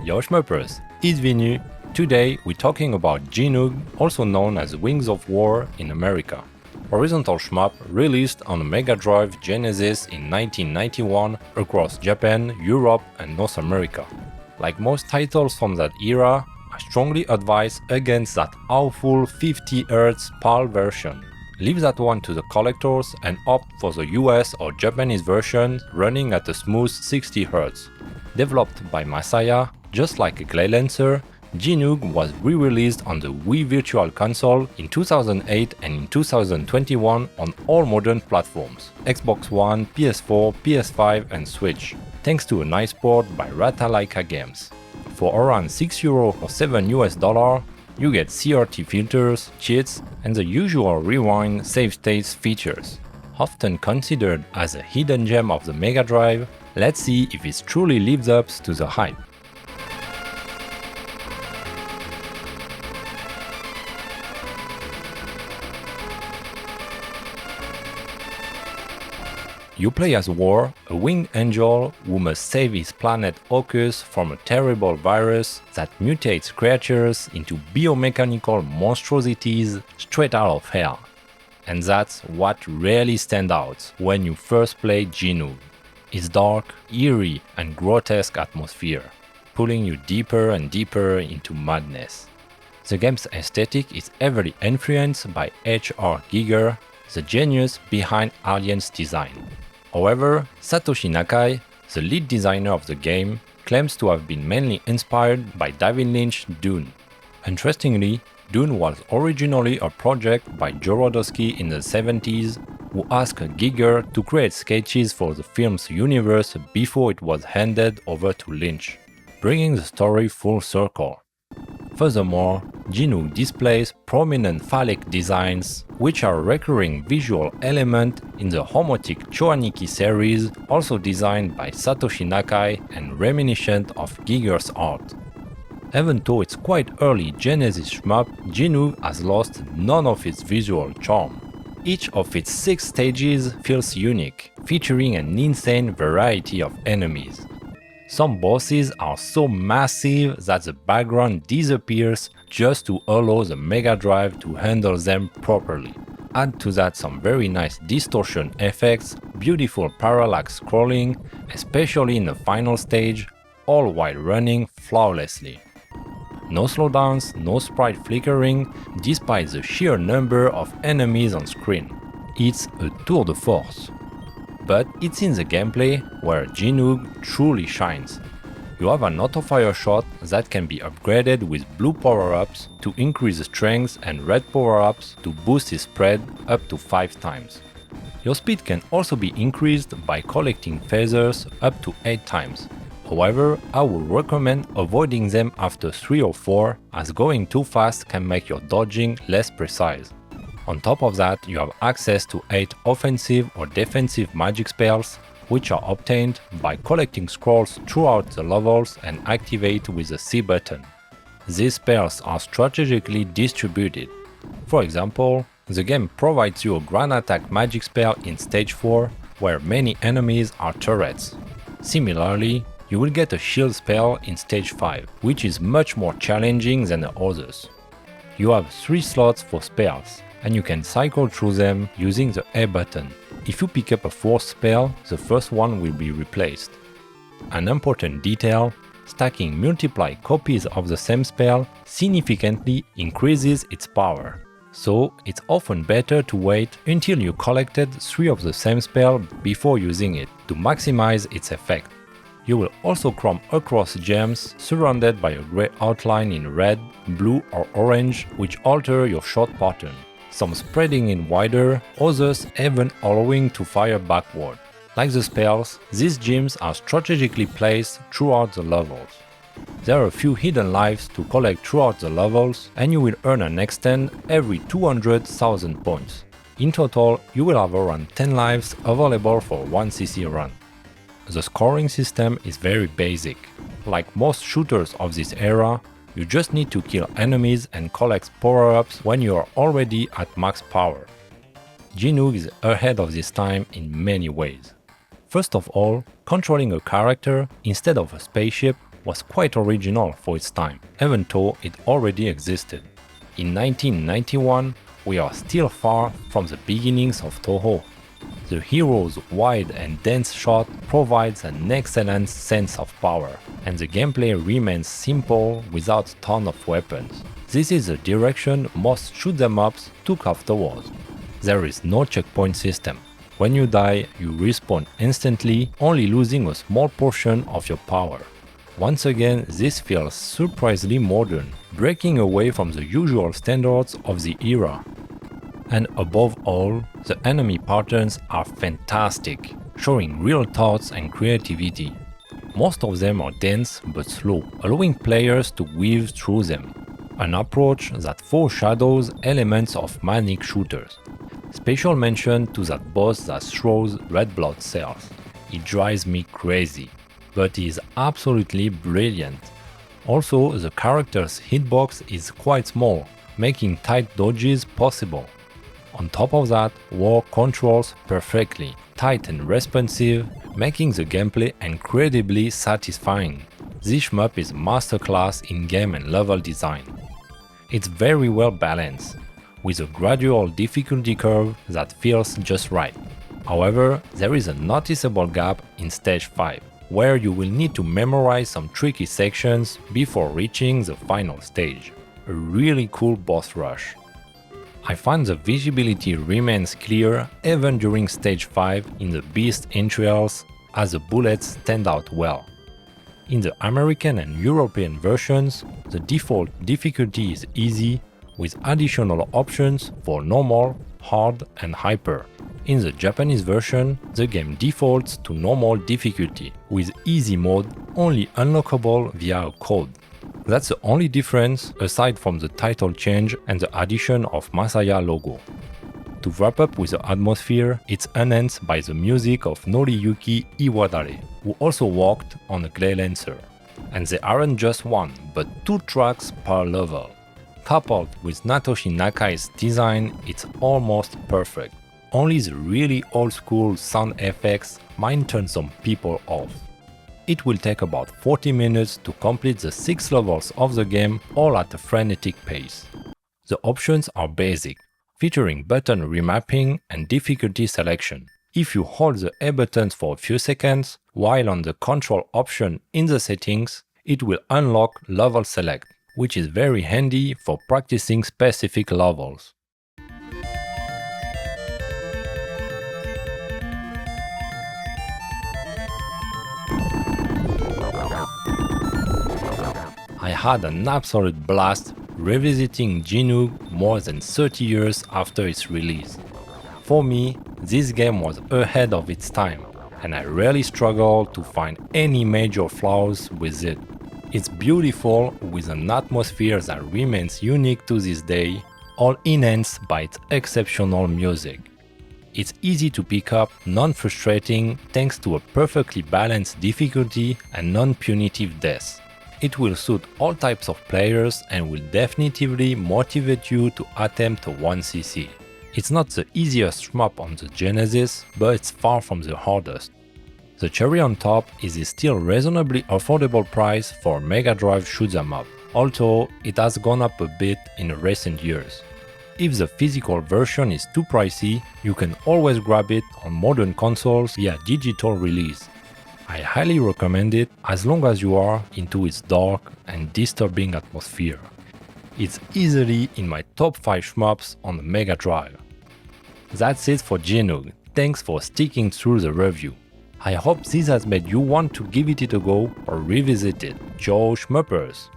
Yo Shmupers, it's Vinu. Today we're talking about Gynoug, also known as Wings of Wor in America. Horizontal shmup released on the megadrive Genesis in 1991 across Japan, Europe and North America. Like most titles from that era, I strongly advise against that awful 50Hz PAL version. Leave that one to the collectors and opt for the US or Japanese version running at a smooth 60Hz. Developed by Masaya, just like a Clay Lancer, Gynoug was re-released on the Wii Virtual Console in 2008 and in 2021 on all modern platforms, Xbox One, PS4, PS5 and Switch, thanks to a nice port by Ratalaika Games. For around €6 or $7, you get CRT filters, cheats and the usual rewind save states features. Often considered as a hidden gem of the Mega Drive, let's see if it truly lives up to the hype. You play as Wor, a winged angel who must save his planet Ocus from a terrible virus that mutates creatures into biomechanical monstrosities straight out of hell. And that's what really stands out when you first play Gynoug. Its dark, eerie and grotesque atmosphere, pulling you deeper and deeper into madness. The game's aesthetic is heavily influenced by H.R. Giger, the genius behind Alien's design. However, Satoshi Nakai, the lead designer of the game, claims to have been mainly inspired by David Lynch's Dune. Interestingly, Dune was originally a project by Jodorowsky in the 70s, who asked Giger to create sketches for the film's universe before it was handed over to Lynch, bringing the story full circle. Furthermore, Gynoug displays prominent phallic designs, which are a recurring visual element in the homotic Choaniki series, also designed by Satoshi Nakai and reminiscent of Giger's art. Even though it's quite early Genesis shmup, Gynoug has lost none of its visual charm. Each of its 6 stages feels unique, featuring an insane variety of enemies. Some bosses are so massive that the background disappears just to allow the Mega Drive to handle them properly. Add to that some very nice distortion effects, beautiful parallax scrolling, especially in the final stage, all while running flawlessly. No slowdowns, no sprite flickering, despite the sheer number of enemies on screen. It's a tour de force. But it's in the gameplay where Gynoug truly shines. You have an auto-fire shot that can be upgraded with blue power-ups to increase strength and red power-ups to boost its spread up to 5 times. Your speed can also be increased by collecting phasers up to 8 times. However, I would recommend avoiding them after 3 or 4, as going too fast can make your dodging less precise. On top of that, you have access to 8 offensive or defensive magic spells, which are obtained by collecting scrolls throughout the levels and activate with the C button. These spells are strategically distributed. For example, the game provides you a ground attack magic spell in stage 4, where many enemies are turrets. Similarly, you will get a shield spell in stage 5, which is much more challenging than the others. You have 3 slots for spells, and you can cycle through them using the A button. If you pick up a 4th spell, the first one will be replaced. An important detail, stacking multiple copies of the same spell significantly increases its power. So it's often better to wait until you collected 3 of the same spell before using it, to maximize its effect. You will also come across gems surrounded by a grey outline in red, blue or orange, which alter your shot pattern. Some spreading in wider, others even allowing to fire backward. Like the spells, these gems are strategically placed throughout the levels. There are a few hidden lives to collect throughout the levels, and you will earn an extend every 200,000 points. In total, you will have around 10 lives available for 1 CC run. The scoring system is very basic. Like most shooters of this era, you just need to kill enemies and collect power-ups when you are already at max power. Gynoug is ahead of this time in many ways. First of all, controlling a character instead of a spaceship was quite original for its time, even though it already existed. In 1991, we are still far from the beginnings of Toho. The hero's wide and dense shot provides an excellent sense of power, and the gameplay remains simple without a ton of weapons. This is the direction most shoot-'em-ups took afterwards. There is no checkpoint system. When you die, you respawn instantly, only losing a small portion of your power. Once again, this feels surprisingly modern, breaking away from the usual standards of the era. And above all, the enemy patterns are fantastic, showing real thoughts and creativity. Most of them are dense but slow, allowing players to weave through them, an approach that foreshadows elements of manic shooters. Special mention to that boss that throws red blood cells. It drives me crazy, but he is absolutely brilliant. Also, the character's hitbox is quite small, making tight dodges possible. On top of that, Wor controls perfectly, tight and responsive, making the gameplay incredibly satisfying. This shmup is a masterclass in game and level design. It's very well balanced, with a gradual difficulty curve that feels just right. However, there is a noticeable gap in stage 5, where you will need to memorize some tricky sections before reaching the final stage. A really cool boss rush. I find the visibility remains clear even during stage 5 in the beast entrails, as the bullets stand out well. In the American and European versions, the default difficulty is easy, with additional options for normal, hard and hyper. In the Japanese version, the game defaults to normal difficulty, with easy mode only unlockable via a code. That's the only difference aside from the title change and the addition of Masaya logo. To wrap up with the atmosphere, it's enhanced by the music of Noriyuki Iwadare, who also worked on a Clay Lancer. And they aren't just one, but 2 tracks per level. Coupled with Natoshi Nakai's design, it's almost perfect. Only the really old-school sound effects might turn some people off. It will take about 40 minutes to complete the 6 levels of the game, all at a frenetic pace. The options are basic, featuring button remapping and difficulty selection. If you hold the A buttons for a few seconds, while on the control option in the settings, it will unlock level select, which is very handy for practicing specific levels. I had an absolute blast revisiting Gynoug more than 30 years after its release. For me, this game was ahead of its time, and I rarely struggled to find any major flaws with it. It's beautiful, with an atmosphere that remains unique to this day, all enhanced by its exceptional music. It's easy to pick up, non-frustrating thanks to a perfectly balanced difficulty and non-punitive death. It will suit all types of players and will definitively motivate you to attempt a 1cc. It's not the easiest shmup on the Genesis, but it's far from the hardest. The cherry on top is a still reasonably affordable price for a megadrive shoot-'em-up, although it has gone up a bit in recent years. If the physical version is too pricey, you can always grab it on modern consoles via digital release. I highly recommend it as long as you are into its dark and disturbing atmosphere. It's easily in my top 5 shmups on the Mega Drive. That's it for Gynoug. Thanks for sticking through the review. I hope this has made you want to give it a go or revisit it. Ciao Shmupers!